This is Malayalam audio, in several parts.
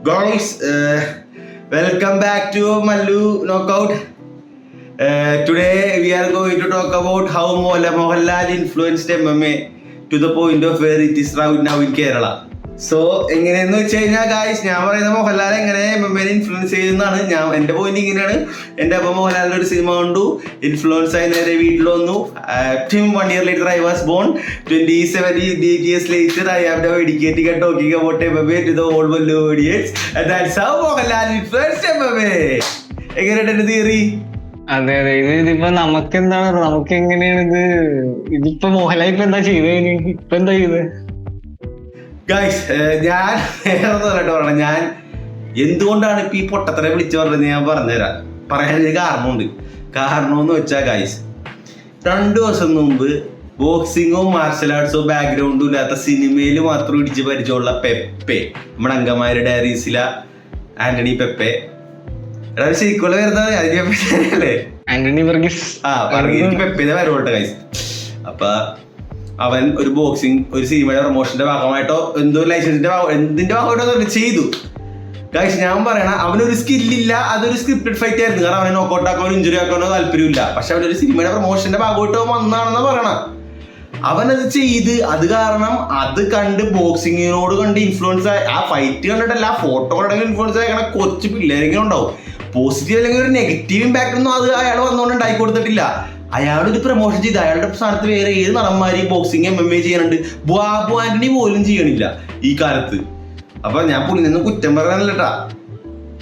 Guys, welcome back to Mallu Knockout. Today we are going to talk about how Mohanlal influenced MMA to the point of where it is right now in Kerala. So എങ്ങനെയെന്ന് വെച്ച് കഴിഞ്ഞാൽ ഗായ്സ്, ഞാൻ പറയുന്ന മോഹൻലാൽ എങ്ങനെ എംഎംഎനെ ഇൻഫ്ലുവൻസ് ചെയ്യുന്നതാണ്. എൻ്റെ പോയിന്റ് ഇങ്ങനെയാണ്. എൻ്റെ അപ്പം മോഹൻലാലിൻ്റെ ഒരു സിനിമ കണ്ടു, ഇൻഫ്ലുവൻസ് ആയി നേരെ വീട്ടിൽ വന്നു. 1 year later I was born. 27 years later I am now educating and talking about MMA to the whole world audience. And that's how Mohanlal influenced MMA. എങ്ങനെയുണ്ട് എൻ്റെ തിയറി? അതെ അതെ, ഇതിപ്പോ നമുക്ക് എങ്ങനെയാണ് ഇതിപ്പോ മോഹൻലാൽ ഇപ്പൊ എന്താ ചെയ്തത്? ഇപ്പൊ എന്താ ചെയ്തത് ഗൈസ്? ഞാൻ പറയട്ടെ, ഞാൻ എന്തുകൊണ്ടാണ് ഇപ്പൊ ഈ പൊട്ടത്തരെ വിളിച്ചു പറഞ്ഞത് ഞാൻ പറഞ്ഞുതരാം. പറയാനൊരു കാരണമുണ്ട്. കാരണമെന്ന് വെച്ചാൽ ഗൈസ്, 2 ദിവസം മുമ്പ് ബോക്സിങ്ങോ മാർഷൽ ആർട്സോ ബാക്ക്ഗ്രൗണ്ടും ഇല്ലാത്ത സിനിമയിൽ മാത്രം ഇടിച്ച് പരിചയമുള്ള പെപ്പെ, നമ്മുടെ അങ്കമാരി ഡയറീസിലെ ആന്റണി പെപ്പെ, സീക്വൽ വരുന്നത് അതിനെ ആന്റണി വർഗീസ്. പെപ്പേനെ വരവട്ടെ ഗൈസ്. അപ്പൊ അവൻ ഒരു ബോക്സിങ് ഒരു സിനിമയുടെ പ്രൊമോഷന്റെ ഭാഗമായിട്ടോ എന്തോ ലൈസൻസിന്റെ എന്തിന്റെ ഭാഗമായിട്ടോ ചെയ്തു ഗൈസ്. ഞാൻ പറയണ അവനൊരു സ്കില്ലില്ല, അതൊരു സ്ക്രിപ്റ്റഡ് ഫൈറ്റ് ആയിരുന്നു. കാരണം അവനെ നോക്കൗട്ട് ആക്കാനോ ഇഞ്ചുറി ആക്കാനോ താല്പര്യമില്ല. പക്ഷെ അവനൊരു സിനിമയുടെ പ്രൊമോഷന്റെ ഭാഗമായിട്ടോ വന്നാണെന്ന് പറയണ. അവനത് ചെയ്ത് അത് കാരണം അത് കണ്ട് ബോക്സിങ്ങിനോട് കണ്ട് ഇൻഫ്ലുവൻസ് ആയി, ആ ഫൈറ്റ് കണ്ടിട്ടല്ല ആ ഫോട്ടോ കണ്ടെങ്കിൽ ഇൻഫ്ലുവൻസ് ആയി കൊച്ചു പിള്ളേരെങ്കിലും ഉണ്ടാവും. പോസിറ്റീവ് അല്ലെങ്കിൽ ഒരു നെഗറ്റീവ് ഇമ്പാക്ട് ഒന്നും അത് അയാൾ വന്നുകൊണ്ട് ഉണ്ടാക്കി കൊടുത്തിട്ടില്ല. അയാളൊരു പ്രൊമോഷൻ ചെയ്ത് അയാളുടെ സ്ഥാനത്ത് വേറെ ഏത് നടന്മാര് ബോക്സിങ് MMA ചെയ്യാനുണ്ട്? ബാബു ആന്റണി പോലും ചെയ്യണില്ല ഈ കാലത്ത്. അപ്പൊ ഞാൻ പുള്ളി നിന്ന് കുറ്റം പറയാനല്ലട്ടാ,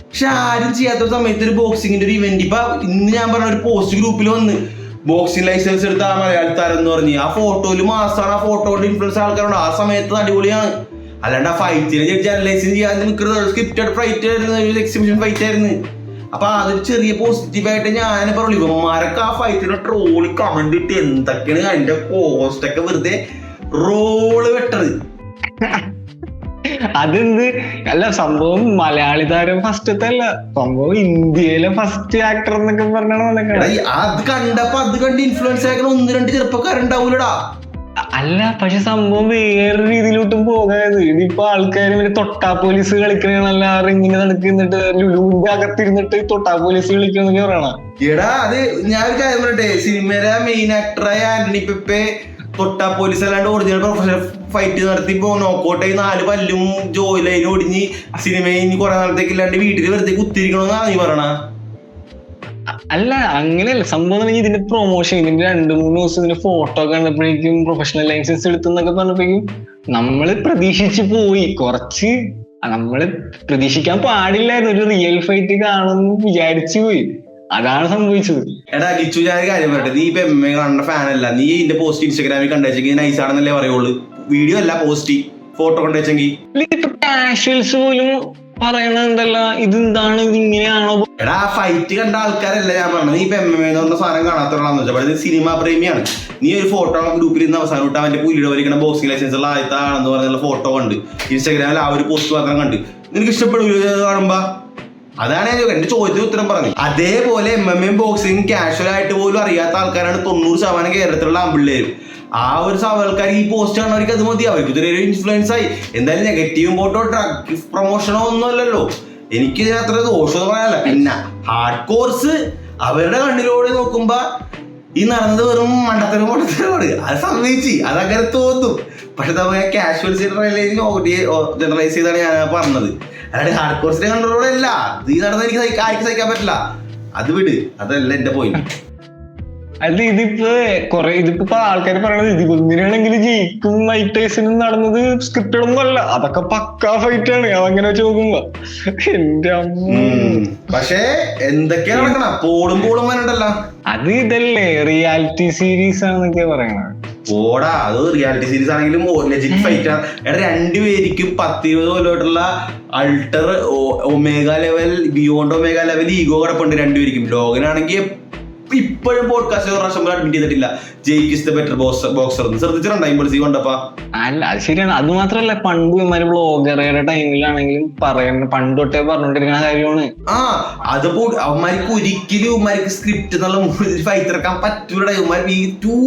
പക്ഷെ ആരും ചെയ്യാത്തൊരു സമയത്ത് ഒരു ബോക്സിങ്ങിന്റെ ഒരു ഇവന്റ്. ഇപ്പൊ ഇന്ന് ഞാൻ പറഞ്ഞ ഒരു പോസ്റ്റ് ഗ്രൂപ്പിൽ വന്ന് ബോക്സിംഗ് ലൈസൻസ് എടുത്ത ആ മലയാളി താരം എന്ന് പറഞ്ഞ് ആ ഫോട്ടോയിൽ മാസമാണ്, ആ ഫോട്ടോ കൊണ്ട് ഇൻഫ്ലുവൻസ് ആൾക്കാരുണ്ട്. ആ സമയത്ത് അടിപൊളിയാണ്. അല്ലാണ്ട് ആ ഫൈറ്റിനെ ജഡ്ജ് അനലൈസ് ചെയ്യാൻ നിൽക്കുന്നത് സ്ക്രിപ്റ്റഡ് ഫൈറ്റ് ആയിരുന്നു, എക്സിബിഷൻ ഫൈറ്റ് ആയിരുന്നു. അപ്പൊ അതൊരു ചെറിയ പോസിറ്റീവായിട്ട് ഞാൻ പറഞ്ഞു. ഇവന്മാരൊക്കെ ആ ഫൈറ്റിനെ ട്രോളി കമന്റ് ഇട്ട് എന്തൊക്കെയാണ് അതിന്റെ പോസ്റ്റൊക്കെ വെറുതെ റോള് വെട്ടത്. അതെന്ത് അല്ല സംഭവം, മലയാളി താരം ഫസ്റ്റത്തെ അല്ല സംഭവം, ഇന്ത്യയിലെ ഫസ്റ്റ് ആക്ടർ എന്നൊക്കെ പറഞ്ഞാണ്. അത് കണ്ടപ്പോ അത് കണ്ട് ഇൻഫ്ലുവൻസ് ആക്കുന്ന 1-2 ചെറുപ്പക്കാരുണ്ടാവൂലടാ. അല്ല പക്ഷെ സംഭവം വേറെ രീതിയിലോട്ടും പോകാത്. ഇതിപ്പോ ആൾക്കാര് തൊട്ടാ പോലീസ് കളിക്കണല്ല, റിങ്ങിന് നടക്കുന്നിട്ട് ലുലുവിന്റെ അകത്തിരുന്നിട്ട് തൊട്ടാ പോലീസ് കളിക്കുന്നൊക്കെ പറയണ. എടാ അത് ഞാൻ ഒരു കാര്യം പറയട്ടെ, സിനിമയിലെ മെയിൻ ആക്ടറായ ആന്റണി പെപ്പെ തൊട്ടാ പോലീസ് അല്ലാണ്ട് ഒറിജിനൽ പ്രൊഫഷണൽ ഫൈറ്റ് നടത്തി ഇപ്പൊ നോക്കോട്ടെ 4 പല്ലും ജോയിലൈനും ഒടിഞ്ഞ് സിനിമയിൽ കുറെ നാളത്തേക്ക് ഇല്ലാണ്ട് വീട്ടിൽ വെറുതെ കുത്തിരിക്കണമെന്നാണ് നീ പറയണ? അല്ല അങ്ങനെയല്ല സംഭവം. ഇതിന്റെ പ്രൊമോഷൻ ഇതിന്റെ 2-3 ദിവസം ഇതിന്റെ ഫോട്ടോ കണ്ടപ്പോഴേക്കും പ്രൊഫഷണൽ ലൈസൻസ് എടുത്തെന്നൊക്കെ പറഞ്ഞപ്പോഴേക്കും നമ്മള് പ്രതീക്ഷിച്ച് പോയി. കുറച്ച് നമ്മള് പ്രതീക്ഷിക്കാൻ പാടില്ലായിരുന്നു. ഒരു റിയൽ ഫൈറ്റ് കാണുമെന്ന് വിചാരിച്ചു പോയി. അതാണ് സംഭവിച്ചത്. എടാ ഗിച്ചു, ഞാൻ കാര്യം പറയട്ടെ, നീ ഇപ്പൊ MMA കാണുന്ന ഫാനല്ല. നീ ഇതിന്റെ പോസ്റ്റ് ഇൻസ്റ്റാഗ്രാമിൽ കണ്ടുവെച്ചെങ്കിൽ നൈസ് ആണെന്നല്ലേ പറയുള്ളൂ. വീഡിയോ അല്ല പോസ്റ്റ് ഫോട്ടോ കണ്ടുവെച്ചെങ്കിൽ. ഇപ്പൊ കാഷ്വൽസ് പോലും പറയണെന്തല്ല ഇതെന്താണ് ഇതിങ്ങനെയാണോ? എടാ ഫൈറ്റ് കണ്ട ആൾക്കാരല്ല ഞാൻ പറഞ്ഞത്. നീ ഇപ്പൊ MMA എന്ന് പറഞ്ഞ സാധനം കാണാത്തോളാന്ന് വെച്ചാൽ സിനിമ പ്രേമിയാണ്. നീ ഒരു ഫോട്ടോ ഗ്രൂപ്പിൽ ഇരുന്ന് അവസാനം വിട്ട് അവന്റെ പുലിയുടെ വലിക്കുന്ന ബോക്സിംഗ് ലൈസൻസ് ഉള്ള ആദ്യത്തെ ആണെന്ന് പറഞ്ഞുള്ള ഫോട്ടോ കണ്ട് ഇൻസ്റ്റാഗ്രാമിൽ ആ ഒരു പോസ്റ്റ് മാത്രം കണ്ട് നിനക്ക് ഇഷ്ടപ്പെടില്ല കാണുമ്പോ? അതാണ് ഞാൻ എന്റെ ചോദ്യത്തിന് ഉത്തരം പറഞ്ഞു. അതേപോലെ MMA ബോക്സിംഗ് കാഷ്വൽ ആയിട്ട് പോലും അറിയാത്ത ആൾക്കാരാണ് 90% കേരളത്തിലുള്ള ആമ്പിള്ളേരും. ആ ഒരു ആൾക്കാർ ഈ പോസ്റ്റ് കാണുന്നവർക്ക് അത് മതി. അവർക്ക് ഇതൊരു ഇൻഫ്ലുവൻസ് ആയി. എന്തായാലും നെഗറ്റീവ് ഫോട്ടോ ഡ്രഗ് പ്രൊമോഷനോ ഒന്നും അല്ലല്ലോ. എനിക്ക് ഇതിനത്ര ദോഷമെന്ന് പറയാനല്ല. പിന്നെ ഹാർഡ് കോഴ്സ് അവരുടെ കണ്ണിലൂടെ നോക്കുമ്പോ ഈ നടന്നത് വെറും മണ്ടത്തരമാണ്. അത് സംഭവിച്ചു, അതങ്ങനെ തോന്നും. പക്ഷെ നമുക്ക് കാഷ്വൽ ജനറലൈസ് ചെയ്താണ് ഞാൻ പറഞ്ഞത്. അല്ലാണ്ട് ഹാർഡ് കോഴ്സിന്റെ കണ്ണിലൂടെ അല്ല. ഈ നടന്നത് എനിക്ക് ആർക്കും സഹിക്കാൻ പറ്റില്ല. അത് വിട്, അതല്ല എന്റെ പോയിന്റ്. അല്ല ഇതിപ്പോ ആൾക്കാർ പറയണത് ഇതിങ്ങനെയാണെങ്കിൽ ജയിക്കും മൈക്ക് ടൈസനും നടന്നത് സ്ക്രിപ്റ്റഡ് ഒന്നും അല്ല, അതൊക്കെ പക്കാ ഫൈറ്റ് ആണ്. അതങ്ങനെ വെച്ച് നോക്കുമ്പോ എന്റെ പക്ഷേ എന്തൊക്കെയാ നടക്കണ പോളും വരണ്ടല്ലോ. അത് ഇതല്ലേ റിയാലിറ്റി സീരീസ് ആണെന്നൊക്കെ പറയണത്. ഓടാ, അത് റിയാലിറ്റി സീരീസ് ആണെങ്കിലും ലെജിറ്റ് ഫൈറ്റ് ആണ്. എടാ 2 പേർക്കും 10-20 കൊല്ലമായിട്ടുള്ള alter omega level beyond omega level ego കിടപ്പുണ്ട് 2 പേർക്കും. ലോകനാണെങ്കിൽ ഇപ്പോഴും പോഡ്കാസ്റ്റ് ഒരു പ്രാവശ്യം അഡ്മിറ്റ് ചെയ്തിട്ടില്ല Jake is the better boxer എന്ന്. ശ്രദ്ധിച്ചിട്ടുണ്ടോ ഇമ്പൾസീവ് കൊണ്ടപ്പാ? അല്ല അത് ശരിയാണ്. അത് മാത്രല്ല പണ്ട് ഇവന്മാര് ബ്ലോഗറുടെ ടൈമിലാണെങ്കിലും പണ്ട് തൊട്ടേ പറഞ്ഞോണ്ടിരിക്കുന്ന കാര്യമാണ്. അത് അവന്മാർക്ക് ഒരിക്കലും ഇവന്മാർക്ക് സ്ക്രിപ്റ്റ് എന്നുള്ള ഫൈറ്റ് ഇറക്കാൻ പറ്റൂല. ഇവന്മാർ too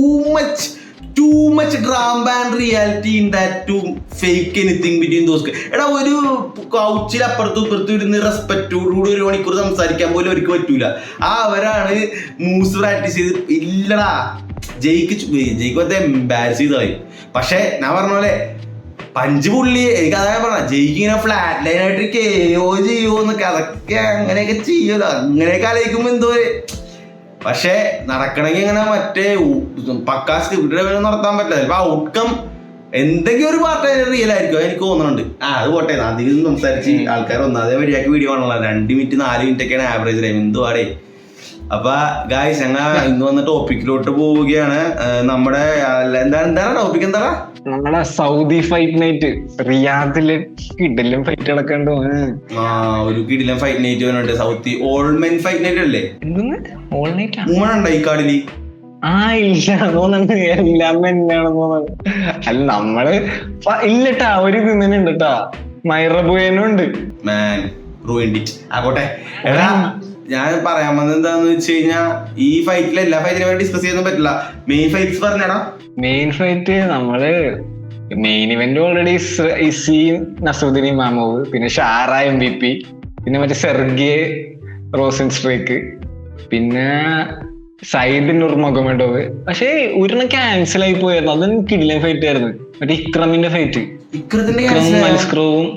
too much drama and reality in that to fake anything between those. എടാ ഒരു കൗച്ചിൽ അപ്പുറത്തും ഇപ്പുറത്തും ഇരുന്ന് റെസ്പെക്റ്റോടുകൂടി 1 മണിക്കൂർ സംസാരിക്കാൻ പോലും അവർക്ക് പറ്റൂല. അവരാണ് മൂസ് പ്രാക്ടീസ് ചെയ്ത്. ഇല്ലടാ ജയിക്ക് എംബാരസ് ചെയ്ത് കളയും. പക്ഷെ ഞാൻ പറഞ്ഞ പോലെ പഞ്ച് പുള്ളി എനിക്ക് അതായത് പറഞ്ഞ ജയിക്ക് ഇങ്ങനെ ഫ്ലാറ്റ് ലൈൻ ആയിട്ട് കേയോ ചെയ്യോ എന്നൊക്കെ അതൊക്കെ അങ്ങനെയൊക്കെ ചെയ്യൂല. അങ്ങനെയൊക്കെ ആലോചിക്കുമ്പോ എന്തോ. പക്ഷെ നടക്കണമെങ്കിൽ ഇങ്ങനെ മറ്റേ പക്കാ സ്ക്രിപ്റ്റ് നടത്താൻ പറ്റില്ല. ചിലപ്പോ ഔട്ട്കം എന്തെങ്കിലും ഒരു പാർട്ട് റിയൽ ആയിരിക്കും എനിക്ക് തോന്നുന്നുണ്ട്. അത് പോട്ടെ, അധികം സംസാരിച്ച് ആൾക്കാർ ഒന്നാമതേ വഴിയാക്കി വീഡിയോ ആണല്ലോ. 2 മിനിറ്റ് 4 മിനിറ്റ് ഒക്കെയാണ് ആവറേജ് ടൈം. എന്തുവാടേ. അപ്പൊ ഗായ്സ് ഞങ്ങൾ ഇന്ന് വന്ന ടോപ്പിക്കിലോട്ട് പോവുകയാണ്. നമ്മുടെ എന്താണ് ടോപ്പിക്? എന്താ നമ്മുടെ സൗദി ഫൈറ്റ് നൈറ്റ് റിയാദില് കിടിലൻ ഫൈറ്റ് നടക്കണ്ടോ? ഒരു കിടിലൻ ഫൈറ്റ് നൈറ്റ് വരുന്നുണ്ട്. സൗദി ഓൾമെൻ ഫൈറ്റ് നൈറ്റ് അല്ലേ? ഓൾ നൈറ്റ് ഉമ്മൻ ഉണ്ടോ ഈ കാർഡില്? ഇല്ല തോന്നുന്നുണ്ട്. എല്ലാം തന്നെയാണ് തോന്നുന്നത്. അല്ല നമ്മള് ഇല്ലട്ടാ ഒരു ഇതിനുണ്ട് കേട്ടാ. മൈറബുയനും ഉണ്ട്. മാൻ റൂയിൻഡ് ആകോട്ടെ. എടാ ഞാൻ പറയാൻ വന്നത് എന്താന്ന് വെച്ച് കഴിഞ്ഞാ ഈ ഫൈറ്റിൽ എല്ലാ ഫൈറ്റിനെ ഡിസ്കസ് ചെയ്യാൻ പറ്റില്ല. മെയിൻ ഫൈറ്റ്സ് പറഞ്ഞാടാ. മെയിൻ ഫൈറ്റ് നമ്മള് main event already Izzy Nassourdine Imavov, പിന്നെ ഷാറ MVP, പിന്നെ മറ്റേ സെർഗെ റോസൻസ്ട്രേക്ക്, പിന്നെ സയ്യിദ് നുർമഗോമെഡോവ്. പക്ഷെ ഒരെണ്ണം ക്യാൻസൽ ആയി പോയായിരുന്നു. അത് കിടിലൻ ഫൈറ്റ് ആയിരുന്നു. മറ്റേ ഇക്രമിന്റെ ഫൈറ്റ്. മൽസ്ക്രോവും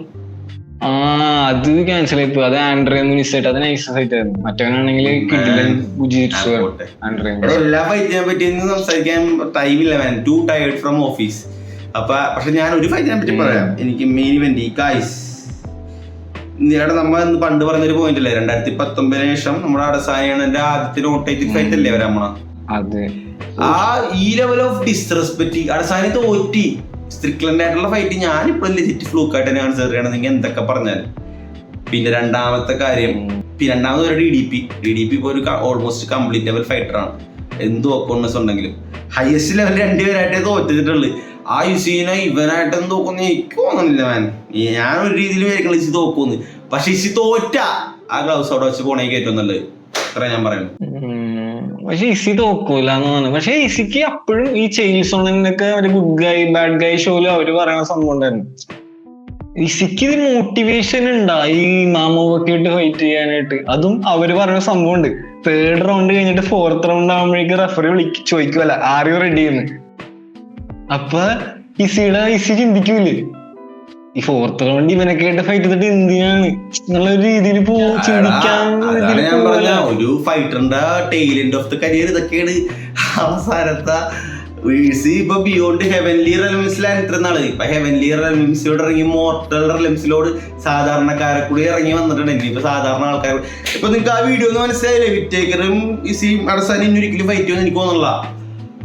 അത് ക്യാൻസൽ ആയി പോയി. അത് ആൻഡ്രിയൊന്നും മിസ്സായിട്ട് അത് നൈസ് ഫൈറ്റ് ആയിരുന്നു. മറ്റവനാണെങ്കിൽ കിടിലൻ ബുജിറ്റ്സു ആൻഡ്രിയ. എല്ലാ ഫൈറ്റിനെ പറ്റി സംസാരിക്കാൻ ടൈമില്ല man. Too tired from office. പക്ഷെ ഞാൻ ഒരു ഫൈറ്റിനെ പറ്റി പറയാം. എനിക്ക് മെയിൻ ഇവന്റ് ഗായ്സ് നമ്മ പണ്ട് പറഞ്ഞൊരു പോയിന്റ് അല്ലേ, 2019 ശേഷം നമ്മുടെ അടസായണന്റെ ആദ്യത്തെ നോട്ടേറ്റഡ് ഫൈറ്റ് അല്ലേ വരാമ. ഈ ലെവൽ ഓഫ് ഡിസ്റെസ്പെക്ട് അടസാനെ തോറ്റി. സ്ട്രിക്ലൻഡ് ആയിട്ടുള്ള ഫൈറ്റ് ഞാനിപ്പോ ലെജിറ്റ് ഫ്ലൂക്കായിട്ട് തന്നെ കൺസിഡർ ചെയ്യണം നിങ്ങൾ എന്തൊക്കെ പറഞ്ഞാലും. പിന്നെ രണ്ടാമത്തെ കാര്യം, രണ്ടാമത് ഒരു DDP ഇപ്പൊ ഒരു ഓൾമോസ്റ്റ് കംപ്ലീറ്റ് ലെവൽ ഫൈറ്റർ ആണ്. എന്ത് ഓക്കോൺനെസ് ഉണ്ടെങ്കിലും ഹയസ്റ്റ് ലെവൽ 2 പേരായിട്ടേ തോറ്റിട്ടുള്ളു. ആ യുസീനെ ഇവനായിട്ട് തോക്കുന്ന എനിക്ക് തോന്നുന്നില്ല മാൻ. ഞാൻ ഒരു രീതിയിൽ വിചാരിക്കണം ഇസി തോക്കുന്നു. പക്ഷെ ഇസി തോറ്റ ആ ഗ്ലൗസ് അവിടെ വെച്ച് പോണേക്ക് ഏറ്റവും നല്ലത്. അത്ര ഞാൻ പറയുന്നു. പക്ഷെ ഇസി തോക്കൂലെന്ന് തോന്നുന്നു. പക്ഷെ ഇസിക്ക് അപ്പോഴും ഈ ചെയിൽസോണിനൊക്കെ ഒരു ഗുഡ് ഗൈ ബാഡ് ഗൈ ഷോയില് അവര് പറയുന്ന സംഭവം ഉണ്ടായിരുന്നു. ഇസിക്ക് ഇത് മോട്ടിവേഷൻ ഉണ്ടാ ഈ മാമോവൊക്കെ ആയിട്ട് ഫൈറ്റ് ചെയ്യാനായിട്ട്. അതും അവര് പറയുന്ന സംഭവം ഉണ്ട്. 3rd റൗണ്ട് കഴിഞ്ഞിട്ട് 4th റൗണ്ട് ആകുമ്പോഴേക്ക് റെഫറി ചോദിക്കുമല്ല ആരെയോ റെഡി ചെയ്യുന്നു. അപ്പൊ ഇസി ചിന്തിക്കൂലേ ഈ 4th റൗണ്ട് ഇവനൊക്കെ ആയിട്ട് ഫൈറ്റ് ചെയ്തിട്ട് എന്തിനാണ് എന്നുള്ള ഒരു രീതിയിൽ ചിന്തിക്കാൻ. ഒരു ഫൈറ്ററിന്റെ ടെയിലെൻഡ് ഓഫ് ദ കരിയർ ഇതൊക്കെയാണ്. അവസാനത്തെ ഇപ്പൊ ബിയോണ്ട് ഹെവൻലി റെലംസിലാണ് ഇത്ര നാള്. ഇപ്പൊ ഹെവൻലി റെലംസിലോട് ഇറങ്ങി മോർട്ടൽ റെലംസിലോട് സാധാരണക്കാരെ കൂടി ഇറങ്ങി വന്നിട്ടുണ്ട്. ഇനിയിപ്പോ സാധാരണ ആൾക്കാർ ഇപ്പൊ നിങ്ങൾക്ക് ആ വീഡിയോ ഒന്ന് മനസ്സിലായില്ലേ, വിറ്റേക്കറും ഇസിയും അടസാനും ഇനി ഒരിക്കലും ഫൈറ്റ് ചെയ്യുമെന്ന് എനിക്ക് തോന്നുന്നില്ല.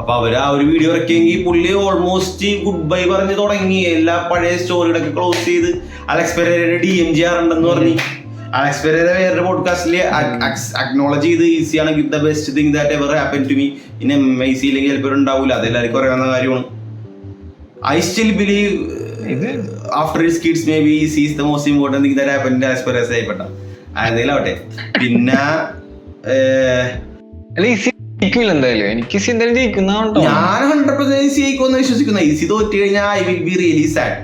അപ്പൊ അവര് ആ ഒരു വീഡിയോ ഇറക്കിയെങ്കിൽ പുള്ളി ഓൾമോസ്റ്റ് ഗുഡ് ബൈ പറഞ്ഞ് തുടങ്ങി. എല്ലാ പഴയ സ്റ്റോറികളൊക്കെ ക്ലോസ് ചെയ്ത് അലക്സ് പെരേരയുടെ DMGR ഉണ്ടെന്ന് പറഞ്ഞ് അലക്സ് പെരേര വേറൊരു പോഡ്കാസ്റ്റില് അക്നോളജ് ചെയ്ത് ഈസിയാണ് the best thing that ever happen to me. ഇനി MIC ഇല്ലെങ്കിൽ ചിലപ്പോൾ ഉണ്ടാവില്ല. അതെല്ലാവർക്കും അറിയാവുന്ന കാര്യമാണ്. I still believe after his kids maybe Izzy is the most important thing that happen to Alex Pereira ആയിപ്പെട്ട അതെങ്കിലാവട്ടെ. പിന്നെ എന്തായാലും എനിക്ക് എന്തായാലും ജയിക്കുന്നതാണോ. ഞാൻ 100% ഈസി ആയിക്കോന്ന് വിശ്വസിക്കുന്ന. ഈസി തോറ്റു കഴിഞ്ഞാൽ I will be really sad.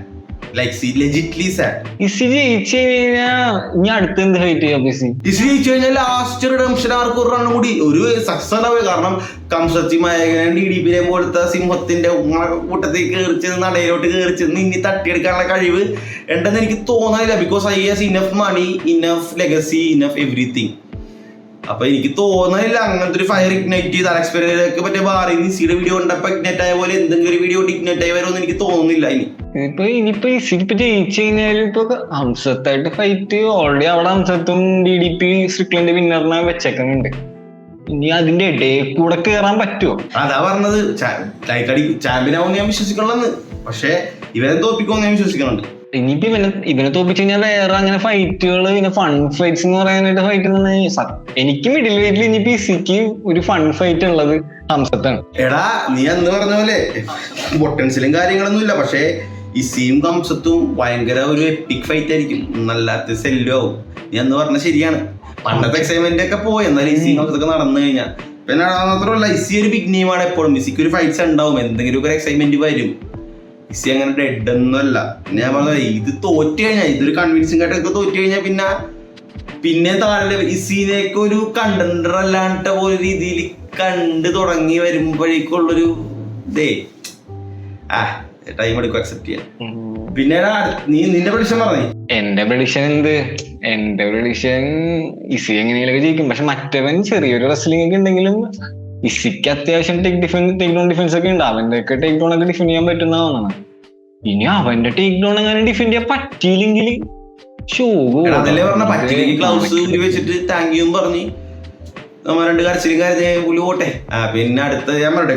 Like legitly sad. Izzy ജയിച്ചു കഴിഞ്ഞാൽ ഇനി അടുത്ത് എന്ത് ഫൈറ്റ് ചെയ്യാം? ഈസി ജയിച്ചു കഴിഞ്ഞാൽ ലാസ്റ്റ് റിഡംഷൻ അവർക്ക് ഒരു റൺ കൂടി ഒരു സക്സസ് ഉണ്ടാവുക. കാരണം കംസത്തി മയകൻ DDP പോലത്തെ സിംഹത്തിന്റെ കൂട്ടത്തിൽ കയറിച്ചെന്ന് നടയിലോട്ട് കയറിച്ചെന്ന് ഇനി തട്ടിയെടുക്കാനുള്ള കഴിവ് ഉണ്ടെന്ന് എനിക്ക് തോന്നുന്നില്ല. Because I has enough money, enough legacy, enough everything. അപ്പൊ എനിക്ക് തോന്നുന്നില്ല അങ്ങനത്തെ ഒരു ഫയർ ഇഗ്നൈറ്റ് ചെയ്ത് അലക്സ് പെരേരക്ക് മറ്റേ ബാറി നിസിയുടെ വീഡിയോ കണ്ടപ്പോ ഇഗ്നൈറ്റ് ആയ പോലെ എന്തെങ്കിലും ഒരു വീഡിയോ ഇഗ്നൈറ്റ് ആയി വരുമെന്ന് എനിക്ക് തോന്നുന്നില്ല. ഇനിയിപ്പോ ജയിച്ചു കഴിഞ്ഞാൽ ഇപ്പൊ ഹംസത്തായിട്ട് ഫൈറ്റ് ഓൾറെഡി അവിടെ ഹംസത്തും DDP സ്ട്രിക്ലൻഡ് വിന്നറിനെ വെച്ചേക്കുന്നുണ്ട്. ഇനി അതിന്റെ ഇടയിൽ കൂടെ കേറാൻ പറ്റുമോ? അതാ പറഞ്ഞത്. ചാമ്പ്യൻ ആവുമെന്ന് ഞാൻ വിശ്വസിക്കണമെന്ന്. പക്ഷെ ഇവരെ തോപ്പിക്കുമെന്ന് ഞാൻ വിശ്വസിക്കുന്നുണ്ട്. ഇനിയിപ്പോ ഇവനെ തോപ്പിച്ചു കഴിഞ്ഞാൽ വേറെ അങ്ങനെ ഫൈറ്റുകൾ പിന്നെ ഫൺ ഫൈറ്റ്സ് എന്ന് പറയാനായിട്ട് ഫൈറ്റ് എനിക്ക് മിഡിൽ വെയിറ്റിൽ ഇനിയിപ്പോ ഇസിക്ക് ഒരു ഫൺ ഫൈറ്റ് ഉള്ളത് ഹംസത്താണ്. എടാ നീ അന്ന് പറഞ്ഞ പോലെ പൊട്ടൻഷ്യലും കാര്യങ്ങളൊന്നും ഇല്ല. പക്ഷെ ഇസിയും ഹംസത്തും ഭയങ്കര ഒരു എപ്പിക് ഫൈറ്റ് ആയിരിക്കും. നല്ലാത്ത സെല്ലും ആവും. നീ അന്ന് പറഞ്ഞ ശരിയാണ്. പണ്ടത്തെ എക്സൈറ്റ്മെന്റ് ഒക്കെ പോയി. എന്നാലും ഇസിയും ഹംസത്തൊക്കെ നടന്നു കഴിഞ്ഞാൽ പിന്നെ മാത്രമല്ല ഇസി ഒരു ബിഗ് നെയിമാണ് എപ്പോഴും. ഇസിക്ക് ഒരു ഫൈറ്റ്സ് ഉണ്ടാവും, എന്തെങ്കിലും ഒരു എക്സൈറ്റ്മെന്റ് വരും. ഇസി അങ്ങനെ ഡെഡ് ഒന്നുമല്ല. പിന്നെ ഞാൻ പറഞ്ഞത് ഇത് തോറ്റു കഴിഞ്ഞാൽ, ഇതൊരു കൺവിൻസിംഗ് ആയിട്ടൊക്കെ തോറ്റു കഴിഞ്ഞാൽ പിന്നെ താഴെ ഇസിനെയൊക്കെ ഒരു കണ്ടന്റർ അല്ലാണ്ട പോലെ രീതിയിൽ കണ്ടു തുടങ്ങി വരുമ്പോഴേക്കുള്ളൊരു ഇതേ ടൈം എടുക്കും അക്സെപ്റ്റ് ചെയ്യാൻ. പിന്നെ നിന്റെ പ്രഡിക്ഷൻ പറഞ്ഞു. എന്റെ പ്രഡിക്ഷൻ ഇസി എങ്ങനെയൊക്കെ ജയിക്കും. പക്ഷെ മറ്റവൻ ചെറിയൊരു റെസ്ലിംഗ് ഒക്കെ ഉണ്ടെങ്കിലും ഇസിക്ക് അത്യാവശ്യം ടേക്ക് ഡൗൺ ഡിഫൻസ് ഒക്കെ ഉണ്ട്. അവന്റെ ഒക്കെ ടേക്ക് ഡൗൺ ഒക്കെ ഡിഫെൻഡ് ചെയ്യാൻ പറ്റുന്നതാണ്. ഇനി അവന്റെ ടേക്ക് ഡൗൺ അങ്ങനെ ഡിഫെൻഡ് ചെയ്യാൻ പറ്റിയില്ലെങ്കിൽ അതല്ലേ പറഞ്ഞ പറ്റില്ലെങ്കിൽ ഗ്ലൗസ് വെച്ചിട്ട് താങ്ക് യു പറഞ്ഞ് നമ്മ രണ്ട് കരച്ചിലും കരഞ്ഞ പുള്ളി പോട്ടെ. പിന്നെ അടുത്ത ഞാൻ പറയട്ടെ,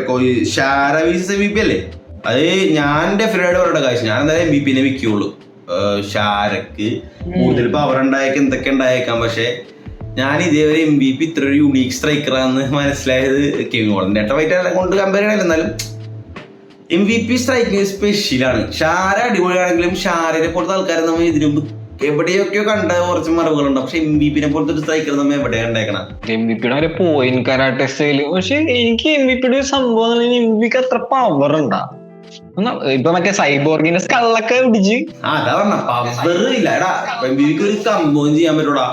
ഷാര വീസ് MVP അല്ലേ, അത് ഞാൻ ഡെഫിനറ്റായിട്ട് പറയട്ടെ കാശ്. ഞാൻ എന്തായാലും MVP വിൽക്കുള്ളൂ. ഷാരക്ക് കൂടുതൽ പവർ ഉണ്ടായേക്കാം, എന്തൊക്കെ ഉണ്ടായേക്കാം. പക്ഷെ ഞാൻ ഇതേവരെ MVP ഇത്ര ഒരു യുണീക്ക് സ്ട്രൈക്കറാന്ന് മനസ്സിലായത് കെവിൻ ഓളന്റെ ഫൈറ്റ് കൊണ്ട് കമ്പയർ ചെയ്യണല്ലോ. എന്നാലും MVP സ്ട്രൈക്കിങ് സ്പെഷ്യലാണ്. ഷാര അടിപൊളിയാണെങ്കിലും ഷാരനെ പോലത്തെ ആൾക്കാരെ നമ്മൾ ഇതിനു മുമ്പ് എവിടെയൊക്കെയോ കണ്ട കുറച്ച് മറവുകളുണ്ട്. പക്ഷെ MVP പോലത്തെ ഒരു സ്ട്രൈക്കർ നമ്മൾ എവിടെ കണ്ടേക്കണം. MVP ഒരു പോയിന്റ് കരാട്ടെ സ്റ്റൈല്. പക്ഷെ എനിക്ക് MVP ഒരു സംഭവം MVPക്ക് അത്ര പവർ ഉണ്ടാ. ഇപ്പൊ മറ്റേ സൈബോർഗിന്റെ സ്കള്ളൊക്കെ പിടിച്ച് അതാ പറഞ്ഞ പവർ ഇല്ല. എടാ MVPക്ക് ഒരു സംഭവം ചെയ്യാൻ പറ്റൂടാ.